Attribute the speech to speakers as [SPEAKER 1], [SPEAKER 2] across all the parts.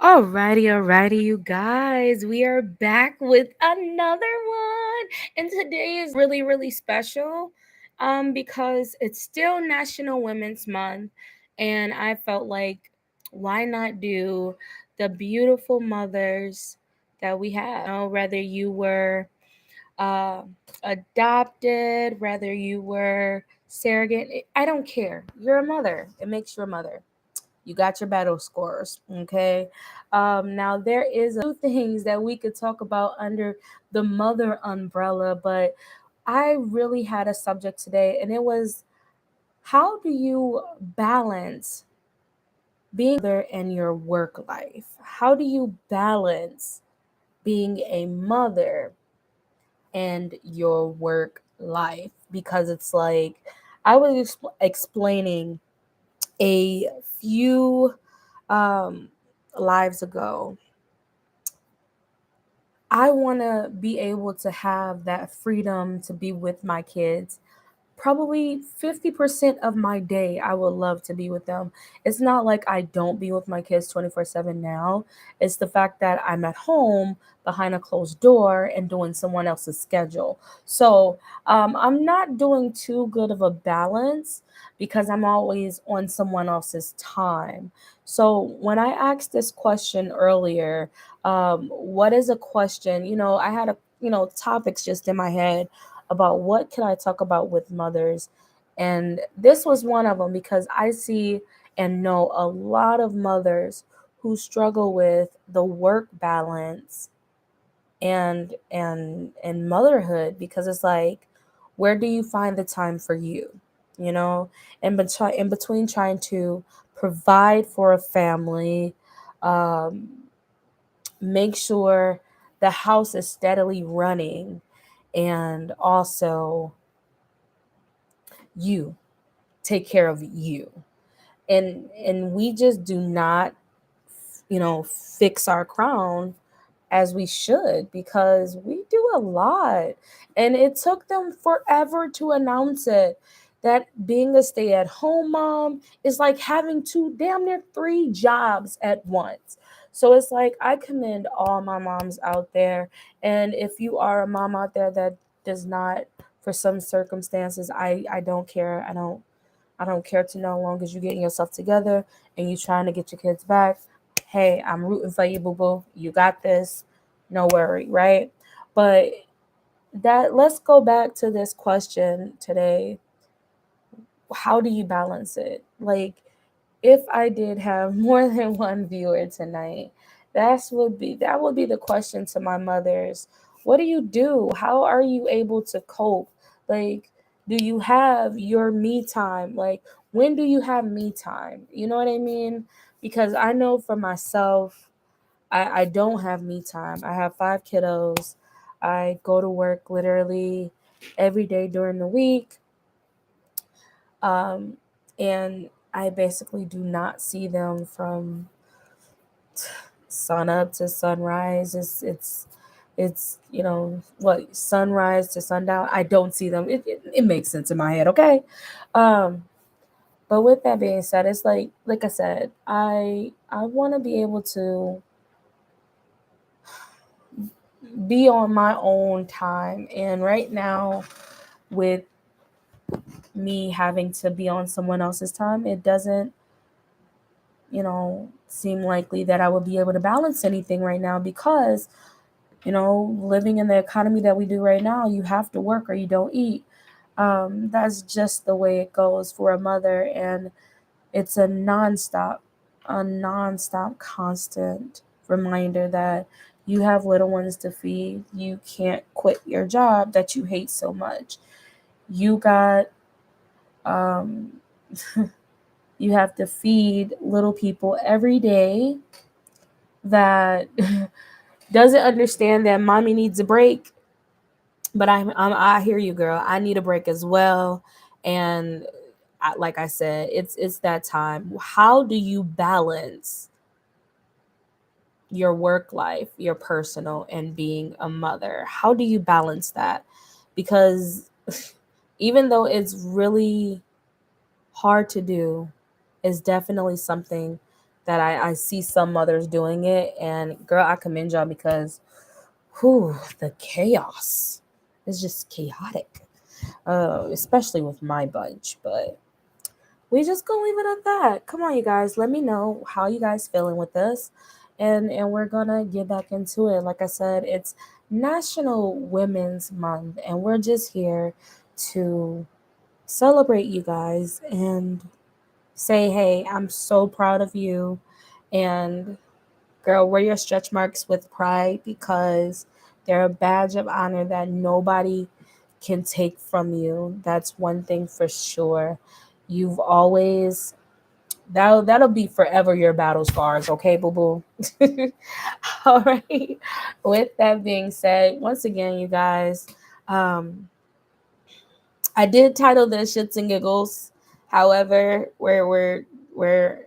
[SPEAKER 1] Alrighty, you guys. We are back with another one. And today is really special because it's still National Women's Month. And I felt like, why not do the beautiful mothers that we have? Whether you were uh, adopted, whether you were surrogate, I don't care. You're a mother. It makes you a mother. You got your battle scores, okay? Now there is a few things that we could talk about under the mother umbrella, but I really had a subject today, and it was, how do you balance being a mother and your work life? How do you balance being a mother and your work life? Because it's like I was explaining a few um, lives ago. I want to be able to have that freedom to be with my kids. Probably 50% of my day, I would love to be with them. It's not like I don't be with my kids 24/7 now. It's the fact that I'm at home behind a closed door and doing someone else's schedule. So I'm not doing too good of a balance because I'm always on someone else's time. So when I asked this question earlier, what is a question? I had topics just in my head about what can I talk about with mothers. And this was one of them because I see and know a lot of mothers who struggle with the work balance and motherhood, because it's like, where do you find the time for you? You know, in between trying to provide for a family, um, make sure the house is steadily running, and also you take care of you. And we just do not, fix our crown as we should, because we do a lot. And it took them forever to announce it, that being a stay-at-home mom is like having two, damn near three jobs at once. So it's like, I commend all my moms out there. And if you are a mom out there that does not, for some circumstances, I don't care. I don't care to know, long as you're getting yourself together and you trying to get your kids back. Hey, I'm rooting for you, boo boo. You got this. No worry, right? But that let's go back to this question today. How do you balance it? Like, if I did have more than one viewer tonight, that would be the question to my mothers. What do you do? How are you able to cope? Like, do you have your me time? Like, when do you have me time? You know what I mean? Because I know for myself, I don't have me time. I have five kiddos. I go to work literally every day during the week. Um, and I basically do not see them from sun up to sunrise. It's what, sunrise to sundown. I don't see them. It makes sense in my head, okay? Um, but with that being said, it's like I said, I want to be able to be on my own time. And right now, with me having to be on someone else's time, it doesn't, seem likely that I would be able to balance anything right now, because, living in the economy that we do right now, you have to work or you don't eat. That's just the way it goes for a mother. And it's a nonstop, constant reminder that you have little ones to feed. You can't quit your job that you hate so much. You got, um, you have to feed little people every day that doesn't understand that mommy needs a break. But I hear you, girl. I need a break as well. And like I said, it's that time. How do you balance your work life, your personal, and being a mother? How do you balance that? Because even though it's really hard to do, it's definitely something that I see some mothers doing it, and girl, I commend y'all because whew, the chaos is just chaotic. Especially with my bunch, but we just gonna leave it at that. Come on, you guys, let me know how you guys feeling with this, and we're gonna get back into it. Like I said, it's National Women's Month, and we're just here to celebrate you guys and say, hey, I'm so proud of you, and girl, wear your stretch marks with pride because they're a badge of honor that nobody can take from you. That's one thing for sure. You've always that'll be forever your battle scars, okay, boo boo. All right. With that being said, once again, you guys, um, I did title this "Shits and Giggles." However, we're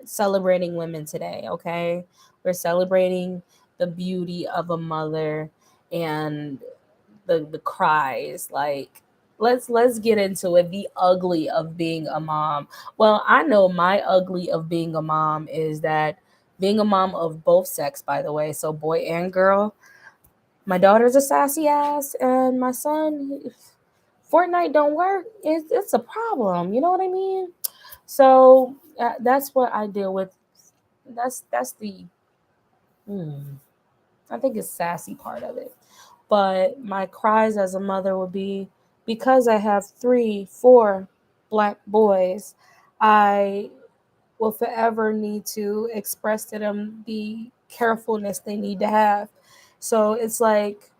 [SPEAKER 1] celebrating women today. Okay, we're celebrating the beauty of a mother and the cries. Like, let's get into it. The ugly of being a mom. Well, I know my ugly of being a mom is that being a mom of both sex, by the way, so boy and girl. My daughter's a sassy ass, and my son, Fortnite don't work. It's a problem. You know what I mean? So that's what I deal with. That's the hmm, I think it's sassy part of it. But my cries as a mother would be because I have 3, 4 black boys. I will forever need to express to them the carefulness they need to have. So it's like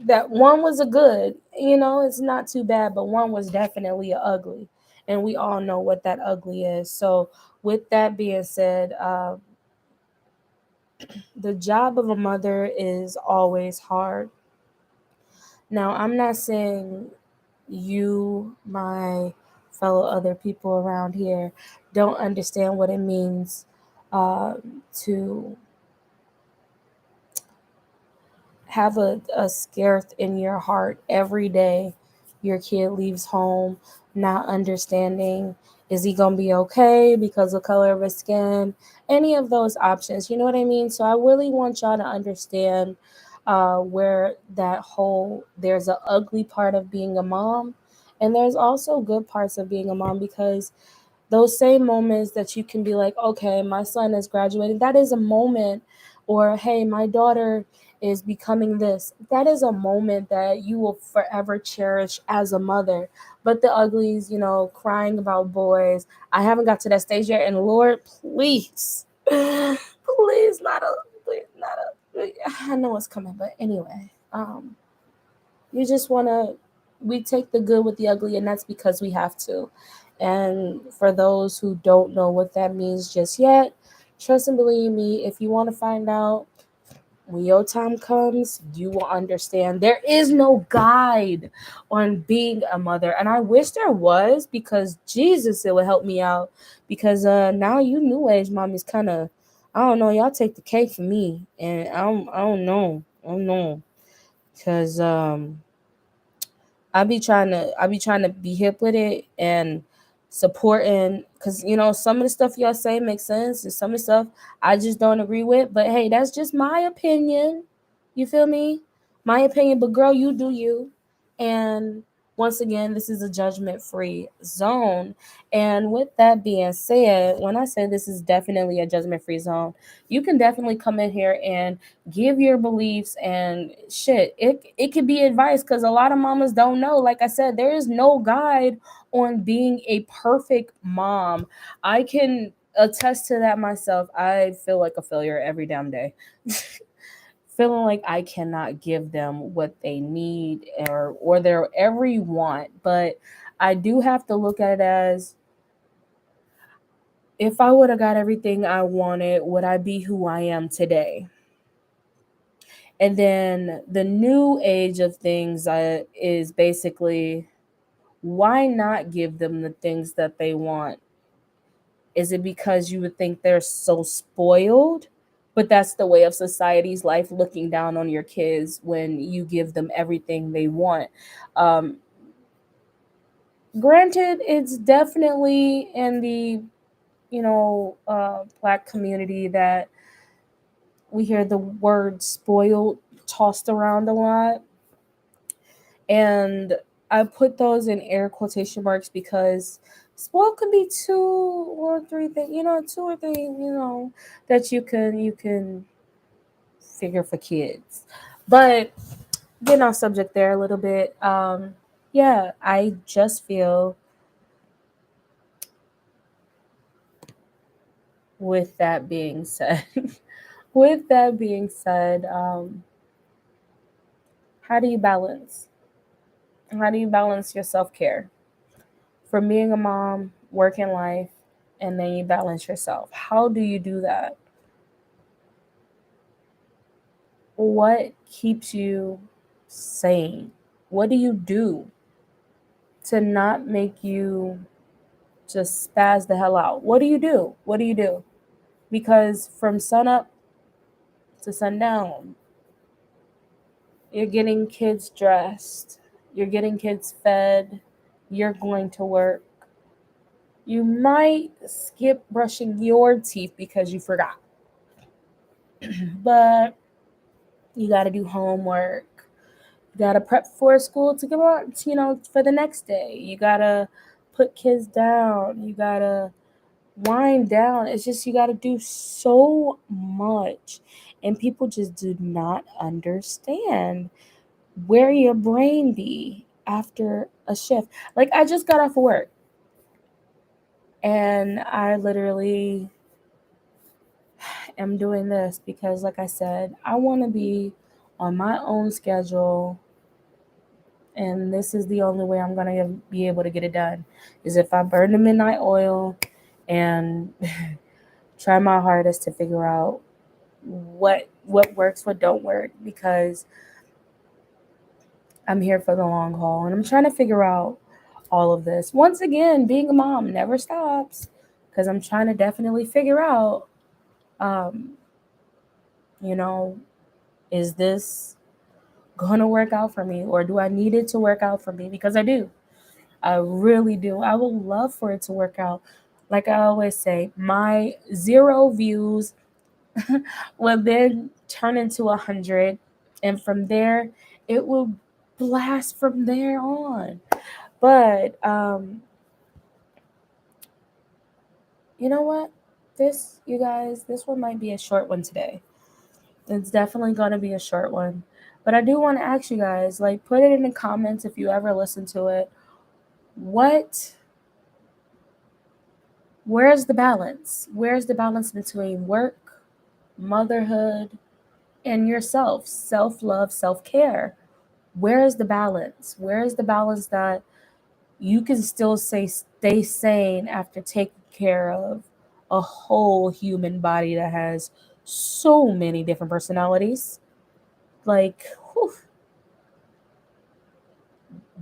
[SPEAKER 1] that one was a good, it's not too bad, but one was definitely a ugly. And we all know what that ugly is. So, with that being said, the job of a mother is always hard. Now, I'm not saying you, my fellow other people around here, don't understand what it means uh, to have a scared in your heart every day your kid leaves home, not understanding, is he gonna be okay because of color of his skin, any of those options, you know what I mean? So I really want y'all to understand where that whole, there's a ugly part of being a mom, and there's also good parts of being a mom, because those same moments that you can be like, okay, my son is graduating, that is a moment. Or hey, my daughter is becoming this, that is a moment that you will forever cherish as a mother. But the uglies, crying about boys, I haven't got to that stage yet, and Lord, please, please, please not a, I know it's coming, but anyway, you just want to, we take the good with the ugly, and that's because we have to. And for those who don't know what that means just yet, trust and believe me, if you want to find out, when your time comes, you will understand. There is no guide on being a mother, and I wish there was, because Jesus, it would help me out. Because now you new age mommies kind of, I don't know, y'all take the cake for me, and I don't know, because I be trying to be hip with it and supporting, because some of the stuff y'all say makes sense, and some of the stuff I just don't agree with. But hey, that's just my opinion. You feel me? My opinion. But girl, you do you. And once again, this is a judgment-free zone. And with that being said, when I say this is definitely a judgment-free zone, you can definitely come in here and give your beliefs and shit. It could be advice, because a lot of mamas don't know. Like I said, there is no guide on being a perfect mom. I can attest to that myself. I feel like a failure every damn day. Feeling like I cannot give them what they need, or their every want. But I do have to look at it as, if I would have got everything I wanted, would I be who I am today? And then the new age of things is basically, why not give them the things that they want? Is it because you would think they're so spoiled? But that's the way of society's life, looking down on your kids when you give them everything they want. Um, Granted, it's definitely in the Black community that we hear the word spoiled tossed around a lot. And I put those in air quotation marks because spoiled can be two or three things, two or three, that you can figure for kids. But getting off subject there a little bit, yeah, I just feel with that being said, with that being said, how do you balance? How do you balance your self care from being a mom, working life, and then you balance yourself? How do you do that? What keeps you sane? What do you do to not make you just spaz the hell out? What do you do? What do you do? Because from sun up to sundown, you're getting kids dressed, you're getting kids fed, you're going to work. You might skip brushing your teeth because you forgot, but you got to do homework. You got to prep for school to go out, for the next day. You got to put kids down. You got to wind down. It's just, you got to do so much. And people just do not understand where your brain be after a shift. Like, I just got off of work and I literally am doing this because, like I said, I want to be on my own schedule, and this is the only way I'm going to be able to get it done is if I burn the midnight oil and try my hardest to figure out what works, what don't work, because I'm here for the long haul and I'm trying to figure out all of this. Once again, being a mom never stops because I'm trying to definitely figure out, um, you know, is this going to work out for me, or do I need it to work out for me? Because I do. I really do. I would love for it to work out. Like I always say, my 0 views will then turn into 100, and from there, it will blast from there on. But you know what? You guys, this one might be a short one today. It's definitely going to be a short one. But I do want to ask you guys, like, put it in the comments if you ever listen to it. Where's the balance? Where's the balance between work, motherhood, and yourself? Self love, self care. Where is the balance? Where is the balance that you can still stay sane after taking care of a whole human body that has so many different personalities? Like, whew,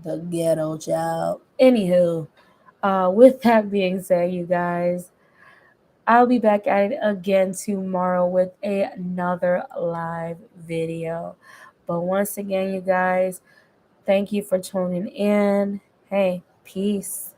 [SPEAKER 1] the ghetto child. Anywho, with that being said, you guys, I'll be back at it again tomorrow with another live video. But once again, you guys, thank you for tuning in. Hey, peace.